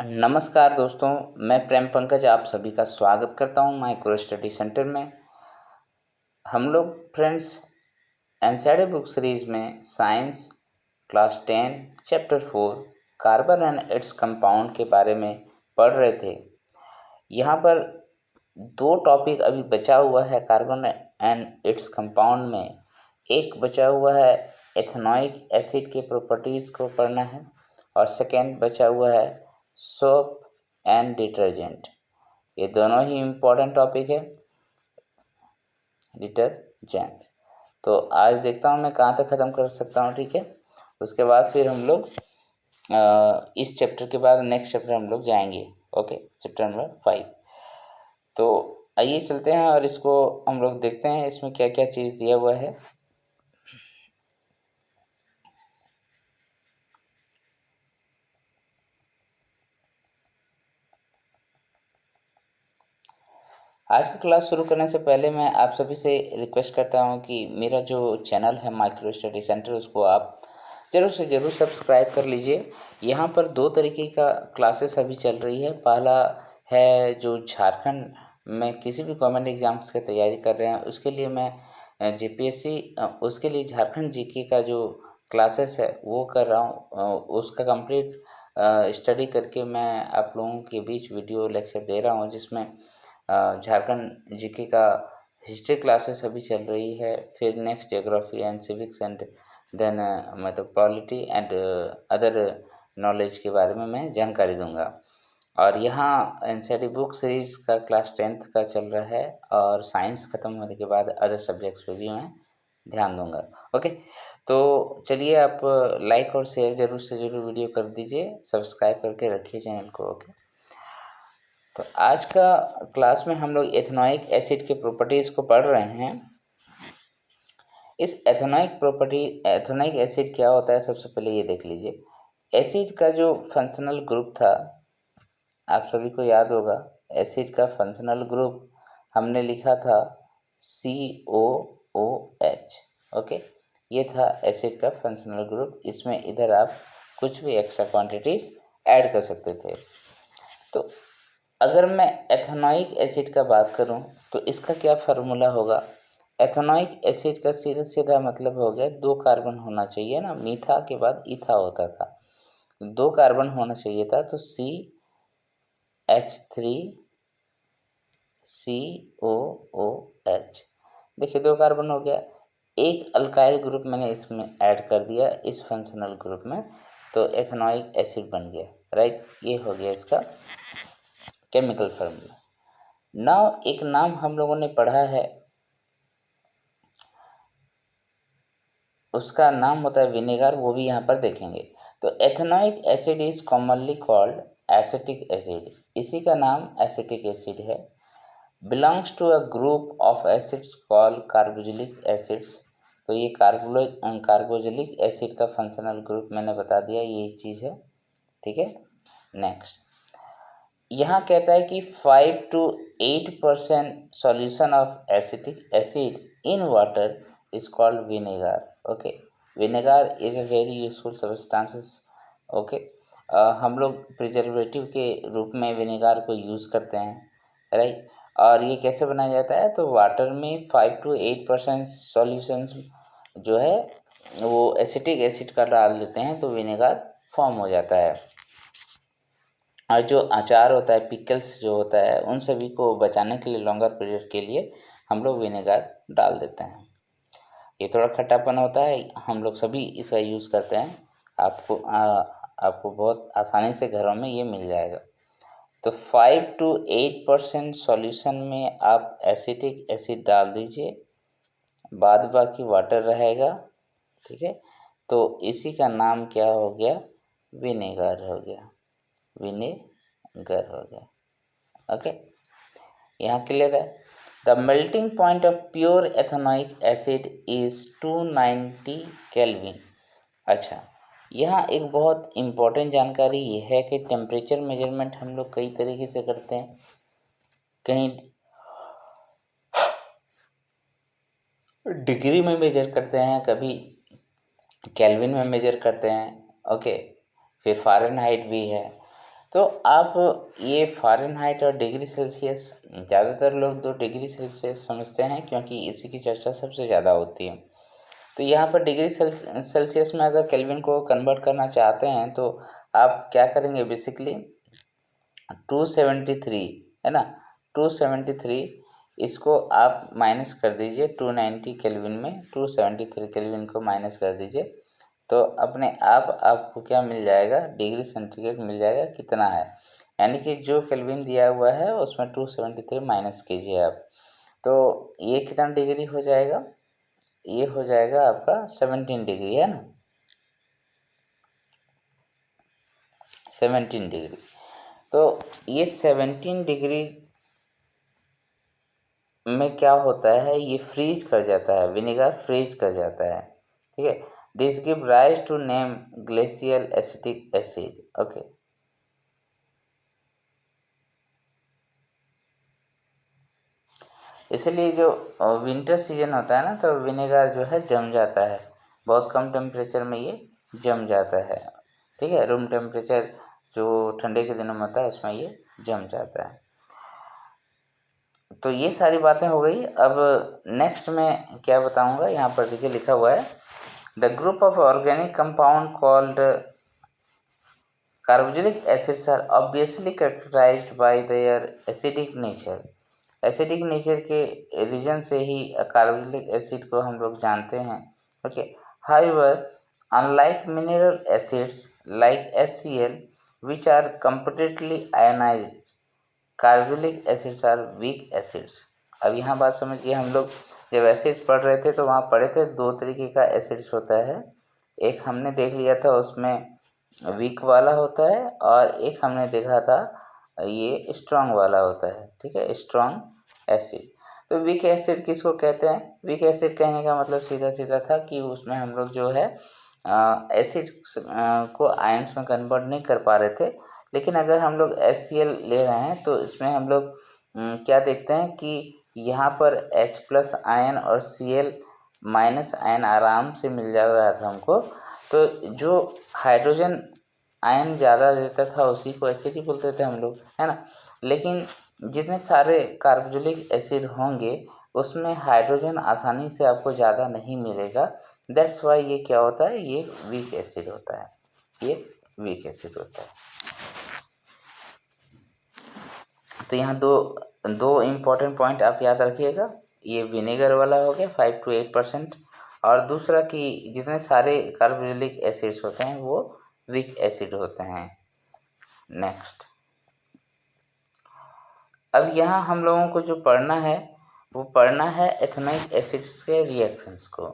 नमस्कार दोस्तों, मैं प्रेम पंकज आप सभी का स्वागत करता हूं माइक्रो स्टडी सेंटर में। हम लोग फ्रेंड्स एनसीईआरटी बुक सीरीज में science class 10 chapter 4 carbon and its compound के बारे में पढ़ रहे थे। यहाँ पर दो टॉपिक अभी बचा हुआ है कार्बन एंड इट्स कंपाउंड में। एक बचा हुआ है एथेनोइक एसिड के प्रॉपर्टीज़ को पढ़ना है और सेकेंड बचा हुआ है सोप एंड डिटर्जेंट। ये दोनों ही इम्पोर्टेंट टॉपिक है। डिटर्जेंट तो आज देखता हूँ मैं कहाँ तक ख़त्म कर सकता हूँ, ठीक है। उसके बाद फिर हम लोग इस चैप्टर के बाद नेक्स्ट चैप्टर हम लोग जाएंगे। Okay, chapter number 5। तो आइए चलते हैं और इसको हम लोग देखते हैं इसमें क्या क्या चीज़ दिया हुआ है। आज की क्लास शुरू करने से पहले मैं आप सभी से रिक्वेस्ट करता हूं कि मेरा जो चैनल है माइक्रो स्टडी सेंटर उसको आप ज़रूर से ज़रूर सब्सक्राइब कर लीजिए। यहाँ पर दो तरीके का क्लासेस अभी चल रही है। पहला है जो झारखंड में किसी भी गवर्नमेंट एग्जाम्स की तैयारी कर रहे हैं उसके लिए मैं जीपीएससी उसके लिए झारखंड जीके का जो क्लासेस है वो कर रहा हूँ। उसका कंप्लीट स्टडी करके मैं आप लोगों के बीच वीडियो लेक्चर दे रहा हूँ, जिसमें झारखंड जीके का हिस्ट्री क्लासेस अभी चल रही है। फिर next geography and civics and then मतलब पॉलिटी एंड अदर नॉलेज के बारे में मैं जानकारी दूंगा। और यहाँ एनसीईआरटी बुक सीरीज़ का क्लास 10th का चल रहा है और साइंस ख़त्म होने के बाद अदर सब्जेक्ट्स पे भी मैं ध्यान दूंगा। ओके, तो चलिए आप लाइक और शेयर ज़रूर से ज़रूर वीडियो कर दीजिए, सब्सक्राइब करके रखिए चैनल को। ओके, तो आज का क्लास में हम लोग एथेनोइक एसिड के प्रॉपर्टीज़ को पढ़ रहे हैं। इस एथेनोइक एसिड क्या होता है, सबसे पहले ये देख लीजिए। एसिड का जो फंक्शनल ग्रुप था, आप सभी को याद होगा, एसिड का फंक्शनल ग्रुप हमने लिखा था COOH। ओके, ये था एसिड का फंक्शनल ग्रुप। इसमें इधर आप कुछ भी एक्स्ट्रा क्वांटिटीज ऐड कर सकते थे। तो अगर मैं एथेनोइक एसिड का बात करूं तो इसका क्या फार्मूला होगा। एथेनोइक एसिड का सीधा सीधा मतलब हो गया दो कार्बन होना चाहिए ना, मीथा के बाद ईथा होता था, दो कार्बन होना चाहिए था, तो CH3COOH। देखिए दो कार्बन हो गया। एक अल्काइल ग्रुप मैंने इसमें ऐड कर दिया इस फंक्शनल ग्रुप में, तो एथेनोइक एसिड बन गया। राइट, ये हो गया इसका केमिकल फार्मूला। नाउ एक नाम हम लोगों ने पढ़ा है, उसका नाम होता है विनेगर, वो भी यहाँ पर देखेंगे। तो ethanoic acid is commonly called acetic acid, इसी का नाम एसिटिक एसिड है। Belongs to a group of acids called carboxylic acids. तो ये कार्बोजिलिक एसिड का फंक्शनल ग्रुप मैंने बता दिया, यही चीज़ है, ठीक है। नेक्स्ट यहाँ कहता है कि 5 to 8% solution of acetic acid in water is called vinegar. Okay, vinegar is a very useful substances. Okay, हम लोग प्रिजर्वेटिव के रूप में विनेगर को यूज़ करते हैं, राइट। और ये कैसे बनाया जाता है, तो वाटर में 5 to 8% सॉल्यूशंस जो है वो एसिटिक एसिड का डाल देते हैं तो विनेगर फॉर्म हो जाता है। और जो अचार होता है, पिकल्स जो होता है, उन सभी को बचाने के लिए लॉन्गर पीरियड के लिए हम लोग विनेगर डाल देते हैं। ये थोड़ा खट्टापन होता है, हम लोग सभी इसका यूज़ करते हैं। आपको बहुत आसानी से घरों में ये मिल जाएगा। तो 5 to 8% सॉल्यूशन में आप एसिटिक एसिड डाल दीजिए, बाद बाकी वाटर रहेगा, ठीक है। तो इसी का नाम क्या हो गया, विनेगर हो गया, विनेगर हो गया। ओके, यहाँ क्लियर है। The melting point of pure ethanoic acid is 290 kelvin. अच्छा, यहाँ एक बहुत इम्पोर्टेंट जानकारी ये है कि टेम्परेचर मेजरमेंट हम लोग कई तरीके से करते हैं। कहीं डिग्री में मेजर करते हैं, कभी केल्विन में मेजर करते हैं। ओके, फिर फ़ारेनहाइट भी है। तो आप ये फ़ारेनहाइट और डिग्री सेल्सियस, ज़्यादातर लोग तो डिग्री सेल्सियस समझते हैं क्योंकि इसी की चर्चा सबसे ज़्यादा होती है। तो यहाँ पर डिग्री सेल्सियस में अगर केल्विन को कन्वर्ट करना चाहते हैं तो आप क्या करेंगे, बेसिकली 273 है ना, 273 इसको आप माइनस कर दीजिए 290 केल्विन में, 273 केल्विन को माइनस कर दीजिए तो अपने आप आपको क्या मिल जाएगा, डिग्री सेंटीग्रेड मिल जाएगा कितना है। यानी कि जो केल्विन दिया हुआ है उसमें 273 माइनस कीजिए आप, तो ये कितना डिग्री हो जाएगा, ये हो जाएगा आपका 17 डिग्री, है ना, 17 डिग्री। तो ये 17 डिग्री में क्या होता है, ये फ्रीज कर जाता है, विनेगर फ्रीज कर जाता है, ठीक है। This give rise to name glacial acetic acid, okay. इसलिए जो विंटर सीजन होता है ना, तो विनेगर जो है जम जाता है, बहुत कम टेम्परेचर में ये जम जाता है, ठीक है। रूम टेम्परेचर जो ठंडे के दिनों में होता है उसमें ये जम जाता है। तो ये सारी बातें हो गई। अब नेक्स्ट में क्या बताऊंगा, यहाँ पर देखिए लिखा हुआ है, the group of organic compound called carboxylic acids are obviously characterized by their acidic nature. Acidic nature के रीजन से ही कार्बोक्सिलिक एसिड को हम लोग जानते हैं, okay. However unlike mineral acids like HCl which are completely ionized, carboxylic acids are weak acids. अब यहाँ बात समझिए, हम लोग जब एसिड्स पढ़ रहे थे तो वहाँ पढ़े थे दो तरीके का एसिड्स होता है, एक हमने देख लिया था उसमें वीक वाला होता है और एक हमने देखा था ये स्ट्रॉन्ग वाला होता है, ठीक है, स्ट्रॉन्ग एसिड। तो वीक एसिड किसको कहते हैं, वीक एसिड कहने का मतलब सीधा सीधा था कि उसमें हम लोग जो है एसिड को आयंस में कन्वर्ट नहीं कर पा रहे थे। लेकिन अगर हम लोग HCl ले रहे हैं तो इसमें हम लोग क्या देखते हैं कि यहाँ पर H+ आयन और Cl- आयन आराम से मिल जा रहा था हमको। तो जो हाइड्रोजन आयन ज़्यादा देता था उसी को एसिड ही बोलते थे हम लोग, है ना। लेकिन जितने सारे कार्बोक्सिलिक एसिड होंगे उसमें हाइड्रोजन आसानी से आपको ज़्यादा नहीं मिलेगा, दैट्स वाई ये क्या होता है, ये वीक एसिड होता है, ये वीक एसिड होता है। तो यहाँ दो इम्पोर्टेंट पॉइंट आप याद रखिएगा, ये विनेगर वाला हो गया 5 to 8%, और दूसरा कि जितने सारे कार्बोक्सिलिक एसिड्स होते हैं वो वीक एसिड होते हैं। नेक्स्ट, अब यहाँ हम लोगों को जो पढ़ना है वो पढ़ना है एथेनोइक एसिड्स के रिएक्शंस को।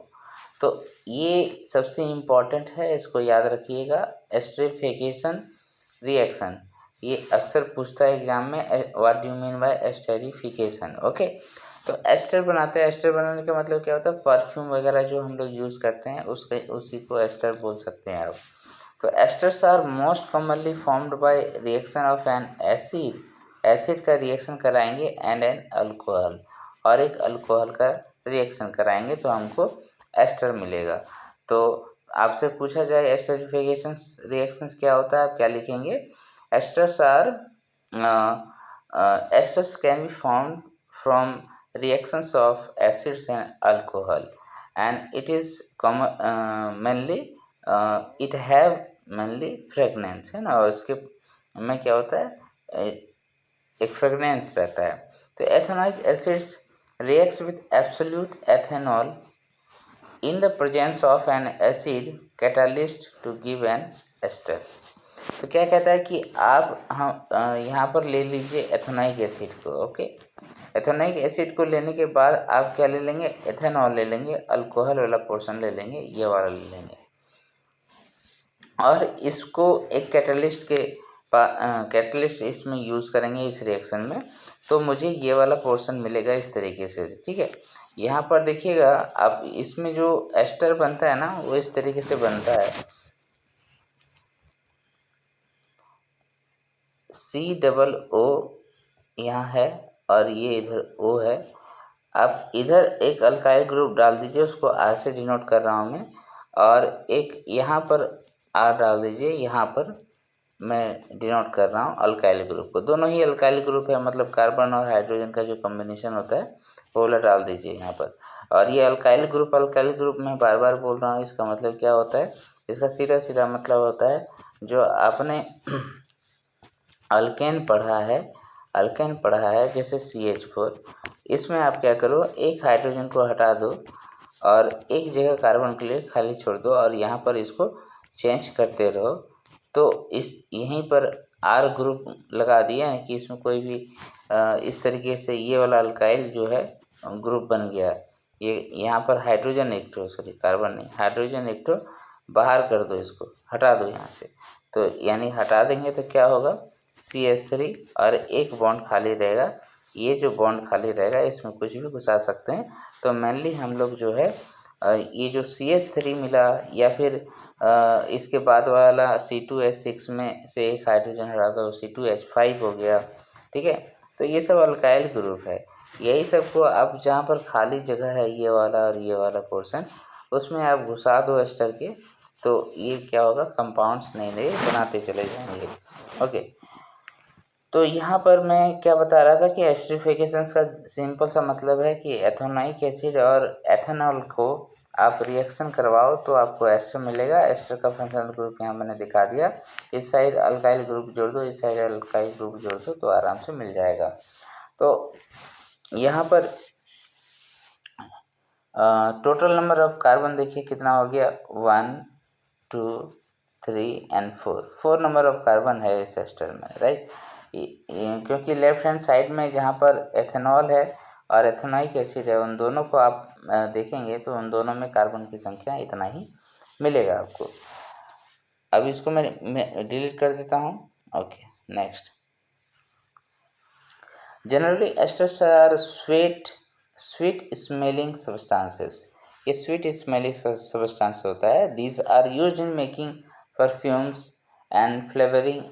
तो ये सबसे इम्पॉर्टेंट है, इसको याद रखिएगा, एस्टरिफिकेशन रिएक्शन। ये अक्सर पूछता है एग्जाम में, what do you mean by esterification, okay. तो एस्टर बनाते हैं, एस्टर बनाने का मतलब क्या होता है, परफ्यूम वगैरह जो हम लोग यूज़ करते हैं उसी को एस्टर बोल सकते हैं आप। तो esters are most commonly formed by reaction of an acid, acid का रिएक्शन कराएंगे एंड एन अल्कोहल, और एक अल्कोहल का रिएक्शन कराएंगे तो हमको एस्टर मिलेगा। तो आपसे पूछा जाए एस्टरिफिकेशन रिएक्शंस क्या होता है, आप क्या लिखेंगे, esters are esters can be formed from reactions of acids and alcohol and it is mainly it have mainly fragrance, है ना, और इसके में क्या होता है, एक फ्रेगनेंस रहता है। तो ethanoic acids reacts with absolute ethanol in the presence of an acid catalyst to give an ester. तो क्या कहता है कि आप हम यहाँ पर ले लीजिए एथेनोइक एसिड को, ओके। एथेनोइक एसिड को लेने के बाद आप क्या ले लेंगे, एथेनॉल ले लेंगे, अल्कोहल वाला पोर्शन ले लेंगे, ये वाला ले लेंगे, और इसको एक कैटलिस्ट इसमें यूज़ करेंगे इस रिएक्शन में, तो मुझे ये वाला पोर्शन मिलेगा इस तरीके से, ठीक है। यहाँ पर देखिएगा आप, इसमें जो एस्टर बनता है ना वो इस तरीके से बनता है, COO यहाँ है और ये इधर O है। आप इधर एक अल्काइल ग्रुप डाल दीजिए, उसको R से डिनोट कर रहा हूँ मैं, और एक यहाँ पर R डाल दीजिए, यहाँ पर मैं डिनोट कर रहा हूँ अल्काइल ग्रुप को। दोनों ही अल्काइल ग्रुप है, मतलब कार्बन और हाइड्रोजन का जो कॉम्बिनेशन होता है वो वाला डाल दीजिए यहाँ पर। और ये अल्काइल ग्रुप मैं बार बार बोल रहा हूँ, इसका मतलब क्या होता है, इसका सीधा सीधा मतलब होता है जो आपने अल्केन पढ़ा है जैसे CH4, इसमें आप क्या करो, एक हाइड्रोजन को हटा दो और एक जगह कार्बन के लिए खाली छोड़ दो और यहाँ पर इसको चेंज करते रहो। तो इस यहीं पर R ग्रुप लगा दिया है कि इसमें कोई भी इस तरीके से ये वाला अल्काइल जो है ग्रुप बन गया। ये यहाँ पर हाइड्रोजन एक ठो, सॉरी कार्बन नहीं, हाइड्रोजन एक ठो बाहर कर दो, इसको हटा दो यहाँ से। तो यानी हटा देंगे तो क्या होगा, CH3 और एक बॉन्ड खाली रहेगा। ये जो बॉन्ड खाली रहेगा इसमें कुछ भी घुसा सकते हैं। तो मेनली हम लोग जो है ये जो CH3 मिला या फिर इसके बाद वाला C2H6 में से एक हाइड्रोजन हटा दो, C2H5 हो गया, ठीक है। तो ये सब अल्काइल ग्रुप है। यही सब को आप जहाँ पर खाली जगह है ये वाला और ये वाला पोर्शन, उसमें आप घुसा दो एस्टर के, तो ये क्या होगा, कंपाउंड्स नए नए बनाते चले जाएंगे। ओके, तो यहाँ पर मैं क्या बता रहा था कि एस्टरिफिकेशन का सिंपल सा मतलब है कि एथेनोइक एसिड और एथेनॉल को आप रिएक्शन करवाओ तो आपको एस्टर मिलेगा। एस्टर का फंक्शनल ग्रुप यहाँ मैंने दिखा दिया। इस साइड अल्काइल ग्रुप जोड़ दो, इस साइड अल्काइल ग्रुप जोड़ दो, तो आराम से मिल जाएगा। तो यहाँ पर टोटल नंबर ऑफ कार्बन देखिए कितना हो गया, 1 2 3 एंड 4 नंबर ऑफ कार्बन है इस एस्टर में, राइट। क्योंकि लेफ्ट हैंड साइड में जहाँ पर एथेनॉल है और एथेनोइक एसिड है, उन दोनों को आप देखेंगे तो उन दोनों में कार्बन की संख्या इतना ही मिलेगा आपको। अब इसको मैं डिलीट कर देता हूँ। Okay, next. Generally esters are sweet smelling substances. ये स्वीट स्मेलिंग सब्सटेंस होता है। These are used in making perfumes and flavouring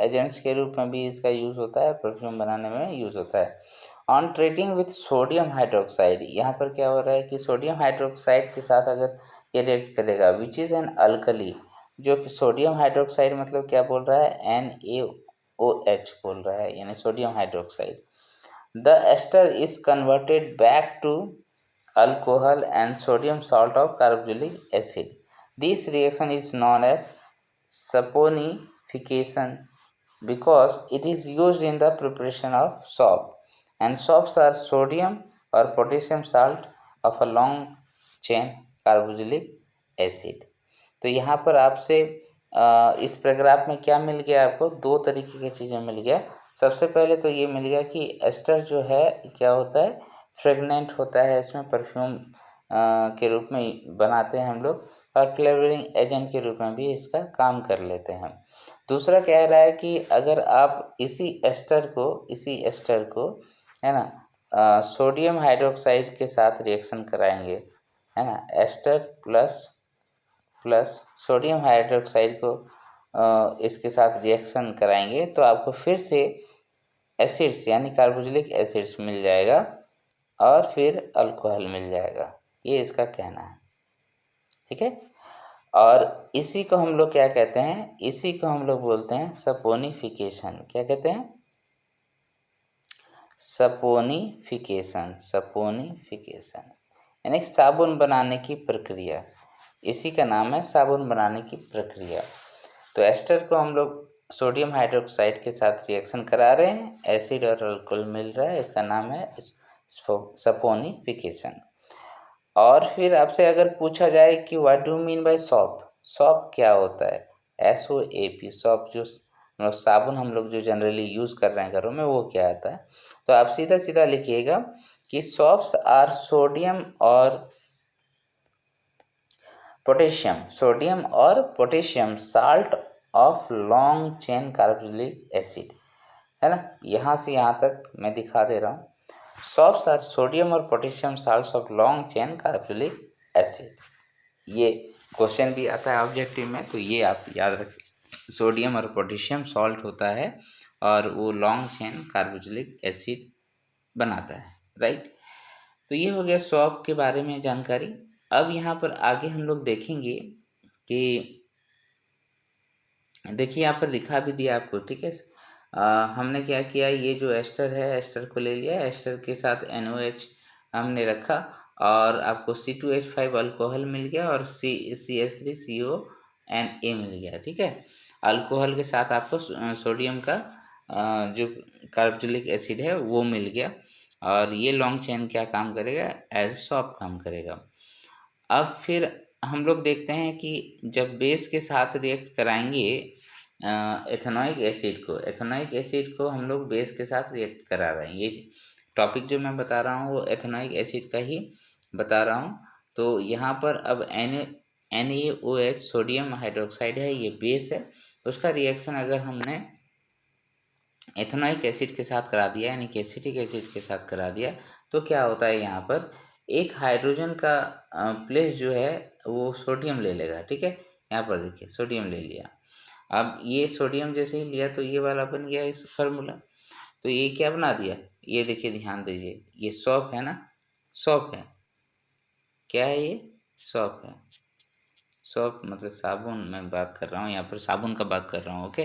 agents के रूप में भी इसका यूज़ होता है, परफ्यूम बनाने में यूज़ होता है। On treating with sodium hydroxide, यहाँ पर क्या हो रहा है कि सोडियम हाइड्रोक्साइड के साथ अगर ये रिएक्ट करेगा, विच इज़ एन अल्कली, जो कि सोडियम हाइड्रोक्साइड मतलब क्या बोल रहा है, NaOH बोल रहा है, यानी sodium hydroxide. The ester is converted back to alcohol and sodium salt of carboxylic acid. This reaction is known as saponification because it is used in the preparation of soap, and soaps are sodium or potassium salt of a long chain carboxylic acid। तो यहाँ पर आपसे इस paragraph में क्या मिल गया, आपको दो तरीके की चीज़ें मिल गया। सबसे पहले तो ये मिल गया कि एस्टर जो है क्या होता है, फ्रेगनेंट होता है, इसमें परफ्यूम के रूप में बनाते हैं हम लोग, और फ्लेवरिंग एजेंट के रूप में भी इसका काम कर लेते हैं। दूसरा कह रहा है कि अगर आप इसी एस्टर को है ना सोडियम हाइड्रोक्साइड के साथ रिएक्शन कराएंगे, है ना, एस्टर प्लस सोडियम हाइड्रोक्साइड को इसके साथ रिएक्शन कराएंगे तो आपको फिर से एसिड्स यानी कार्बोक्सिलिक एसिड्स मिल जाएगा और फिर अल्कोहल मिल जाएगा। ये इसका कहना है, ठीक है। और इसी को हम लोग क्या कहते हैं, इसी को हम लोग बोलते हैं सपोनिफिकेशन। क्या कहते हैं, सपोनिफिकेशन यानी साबुन बनाने की प्रक्रिया, इसी का नाम है साबुन बनाने की प्रक्रिया। तो एस्टर को हम लोग सोडियम हाइड्रोक्साइड के साथ रिएक्शन करा रहे हैं, एसिड और अल्कोहल मिल रहा है, इसका नाम है सपोनिफिकेशन। और फिर आपसे अगर पूछा जाए कि what do mean by shop, shop क्या होता है, SOAP, सॉप जो साबुन हम लोग जो जनरली यूज़ कर रहे हैं घरों में, वो क्या आता है। तो आप सीधा सीधा लिखिएगा कि सॉप्स आर सोडियम और potassium salt of long chain carboxylic acid, है ना। यहाँ से यहाँ तक मैं दिखा दे रहा हूँ। सॉप्स आर सोडियम और potassium salts of long chain carboxylic acid. ये क्वेश्चन भी आता है ऑब्जेक्टिव में, तो ये आप याद रखें, सोडियम और पोटेशियम सॉल्ट होता है और वो लॉन्ग चेन कार्बोक्सिलिक एसिड बनाता है, राइट। तो ये हो गया सॉप के बारे में जानकारी। अब यहाँ पर आगे हम लोग देखेंगे कि देखिए यहाँ पर दिखा भी दिया आपको, ठीक है। हमने क्या किया, ये जो एस्टर है, एस्टर को ले लिया, एस्टर के साथ NOH हमने रखा और आपको C2H5 अल्कोहल मिल गया और CH3CONA मिल गया, ठीक है। अल्कोहल के साथ आपको सोडियम का जो कार्बोक्सिलिक एसिड है वो मिल गया और ये लॉन्ग चेन क्या काम करेगा, एज सॉल्ट काम करेगा। अब फिर हम लोग देखते हैं कि जब बेस के साथ रिएक्ट कराएंगे एथेनोइक एसिड को हम लोग बेस के साथ रिएक्ट करा रहे हैं। ये टॉपिक जो मैं बता रहा हूँ वो एथेनोइक एसिड का ही बता रहा हूँ। तो यहाँ पर अब NaOH सोडियम हाइड्रोक्साइड है, ये बेस है। उसका रिएक्शन अगर हमने एथेनोइक एसिड के साथ करा दिया यानी कि एसिटिक एसिड के साथ करा दिया तो क्या होता है, यहाँ पर एक हाइड्रोजन का प्लेस जो है वो सोडियम ले लेगा, ठीक है। यहाँ पर देखिए सोडियम ले लिया। अब ये सोडियम जैसे ही लिया तो ये वाला बन गया इस फार्मूला। तो ये क्या बना दिया, ये देखिए ध्यान दीजिए, ये सॉप है ना, सॉप है, क्या है ये, सॉप है। सॉप मतलब साबुन, मैं बात कर रहा हूँ यहाँ पर साबुन का बात कर रहा हूँ, ओके।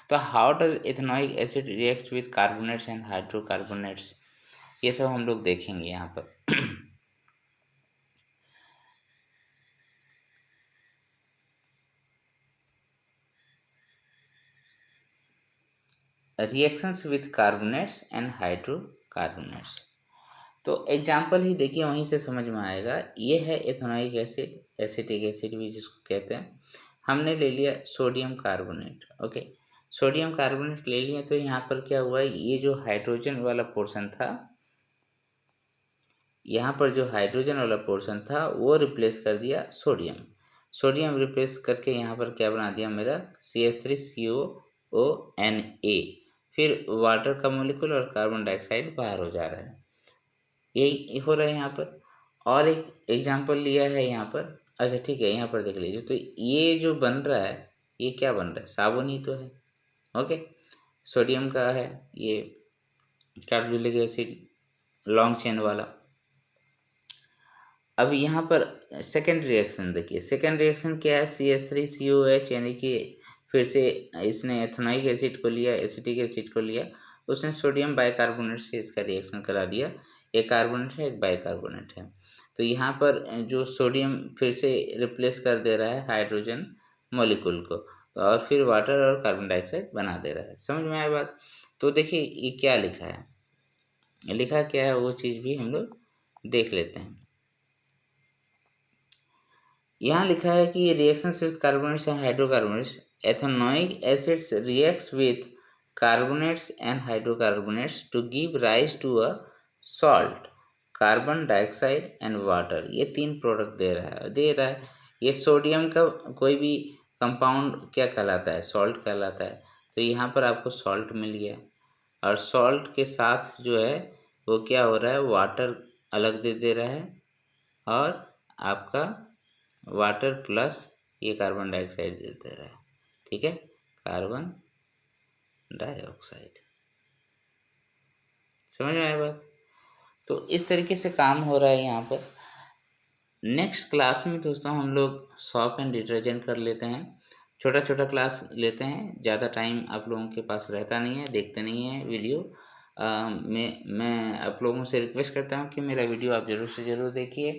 तो how does ethanoic acid react with carbonates and hydrocarbonates, ये सब हम लोग देखेंगे यहाँ पर। Reactions with carbonates and hydrocarbonates, तो एग्जाम्पल ही देखिए वहीं से समझ में आएगा। ये है इथेनोइक एसिड, एसिटिक एसिड भी जिसको कहते हैं। हमने ले लिया sodium carbonate, okay. Sodium carbonate ले लिया तो यहाँ पर क्या हुआ, ये जो हाइड्रोजन वाला पोर्शन था, यहाँ पर जो हाइड्रोजन वाला पोर्शन था वो रिप्लेस कर दिया सोडियम। सोडियम रिप्लेस करके यहाँ पर क्या बना दिया मेरा, CH3COONA। फिर वाटर का मोलिक्यूल और कार्बन डाइऑक्साइड बाहर हो जा रहा है, यही हो रहा है यहाँ पर। और एक एग्जांपल लिया है यहाँ पर, अच्छा ठीक है, यहाँ पर देख लीजिए। तो ये जो बन रहा है ये क्या बन रहा है, साबुन ही तो है, ओके। सोडियम का है ये कार्बोक्सिलिक एसिड लॉन्ग चेन वाला। अब यहाँ पर सेकेंड रिएक्शन देखिए, सेकेंड रिएक्शन क्या है, CH3COH यानी कि फिर से इसने एथेनोइक एसिड को लिया, एसिटिक एसिड को लिया, उसने सोडियम बाइकार्बोनेट से इसका रिएक्शन करा दिया। एक कार्बोनेट है, एक बाइकार्बोनेट है। तो यहाँ पर जो सोडियम फिर से रिप्लेस कर दे रहा है हाइड्रोजन मॉलिक्यूल को, तो और फिर वाटर और कार्बन डाइऑक्साइड बना दे रहा है। समझ में आया बात। तो देखिए ये क्या लिखा है, लिखा क्या है वो चीज़ भी हम लोग देख लेते हैं। यहाँ लिखा है कि reactions with carbonates and hydrocarbonates, ethanoic acids reacts with carbonates and hydrocarbonates to give rise to a salt, carbon dioxide and water. ये तीन प्रोडक्ट दे रहा है। ये सोडियम का कोई भी कंपाउंड क्या कहलाता है, सॉल्ट कहलाता है। तो यहाँ पर आपको सॉल्ट मिल गया और सॉल्ट के साथ जो है वो क्या हो रहा है, वाटर अलग दे रहा है और आपका वाटर प्लस ये कार्बन डाइऑक्साइड दे रहा है, ठीक है, कार्बन डाइऑक्साइड। समझ में आया बात। तो इस तरीके से काम हो रहा है यहाँ पर। नेक्स्ट क्लास में दोस्तों हम लोग सॉप एंड डिटर्जेंट कर लेते हैं, छोटा छोटा क्लास लेते हैं, ज़्यादा टाइम आप लोगों के पास रहता नहीं है, देखते नहीं है वीडियो। मैं आप लोगों से रिक्वेस्ट करता हूँ कि मेरा वीडियो आप ज़रूर से ज़रूर देखिए,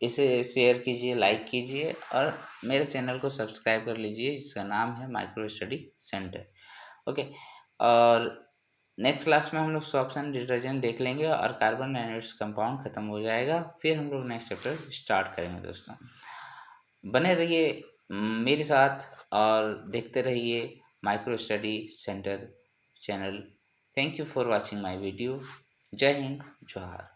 इसे शेयर कीजिए, लाइक कीजिए और मेरे चैनल को सब्सक्राइब कर लीजिए जिसका नाम है माइक्रो स्टडी सेंटर, ओके। और नेक्स्ट क्लास में हम लोग सॉप्स एंड डिटर्जेंट देख लेंगे और कार्बन एंड इट्स कंपाउंड खत्म हो जाएगा, फिर हम लोग नेक्स्ट चैप्टर स्टार्ट करेंगे। दोस्तों बने रहिए मेरे साथ और देखते रहिए micro study centre channel. Thank you for watching my video. जय हिंद, जोहार।